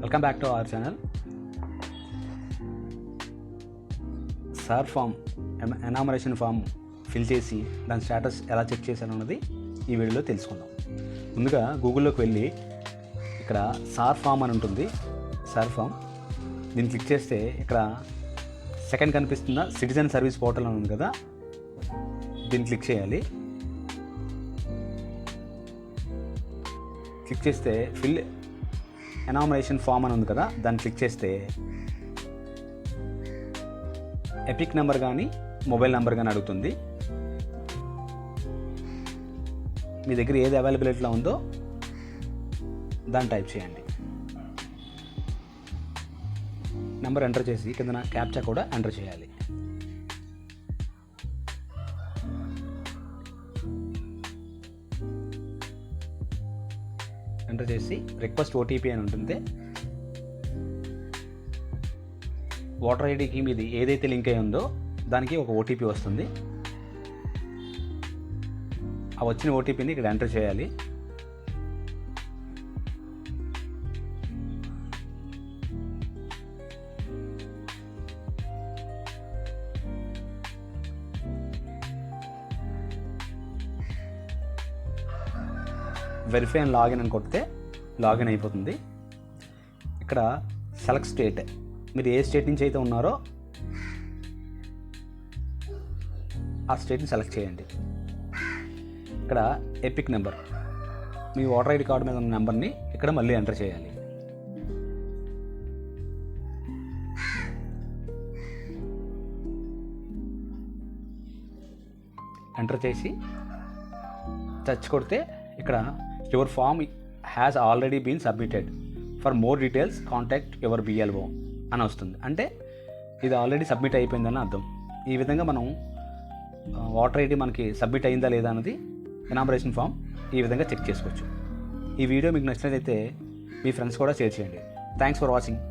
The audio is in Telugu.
Welcome back to our channel. Sir form enumeration form fill చేసి దాని స్టేటస్ ఎలా చెక్ చేశాను అన్నది ఈ వీడియోలో తెలుసుకుందాం. ముందుగా గూగుల్లోకి వెళ్ళి ఇక్కడ సార్ ఫామ్ అని ఉంటుంది. సార్ ఫామ్ దీన్ని క్లిక్ చేస్తే ఇక్కడ సెకండ్ కనిపిస్తున్న సిటిజన్ సర్వీస్ పోర్టల్ అని ఉంది కదా, దీన్ని క్లిక్ చేయాలి. క్లిక్ చేస్తే ఫిల్ ఎనామరేషన్ ఫామ్ అని ఉంది కదా, దాన్ని క్లిక్ చేస్తే ఎపిక్ నెంబర్ కానీ మొబైల్ నెంబర్ కానీ అడుగుతుంది. మీ దగ్గర ఏది అవైలబిలిటీలో ఉందో దాన్ని టైప్ చేయండి. నెంబర్ ఎంటర్ చేసి కింద క్యాప్చా కూడా ఎంటర్ చేయాలి. ఎంటర్ చేసి రిక్వెస్ట్ ఓటీపీ అని ఉంటుంది. ఓటర్ ఐడికి మీది ఏదైతే లింక్ అయి ఉందో దానికి ఒక ఓటీపీ వస్తుంది. ఆ వచ్చిన ఓటీపీని ఇక్కడ ఎంటర్ చేయాలి. వెరిఫై అండ్ లాగిన్ అని కొడితే లాగిన్ అయిపోతుంది. ఇక్కడ సెలెక్ట్ స్టేట్, మీరు ఏ స్టేట్ నుంచి అయితే ఉన్నారో ఆ స్టేట్ని సెలెక్ట్ చేయండి. ఇక్కడ ఎపిక్ నెంబర్, మీ ఓటర్ ఐడి కార్డు మీద ఉన్న నెంబర్ని ఇక్కడ మళ్ళీ ఎంటర్ చేయాలి. ఎంటర్ చేసి టచ్ కొడితే ఇక్కడ your form has already been submitted, for more details contact your BLO అని వస్తుంది. అంటే ఇది ఆల్రెడీ సబ్మిట్ అయిపోయిందని అర్థం. ఈ విధంగా మనం ఓటర్ ఐడి మనకి సబ్మిట్ అయిందా లేదా అన్నది ఎనామరేషన్ ఫామ్ ఈ విధంగా చెక్ చేసుకోవచ్చు. ఈ వీడియో మీకు నచ్చినట్లయితే మీ ఫ్రెండ్స్ కూడా షేర్ చేయండి. Thanks for watching.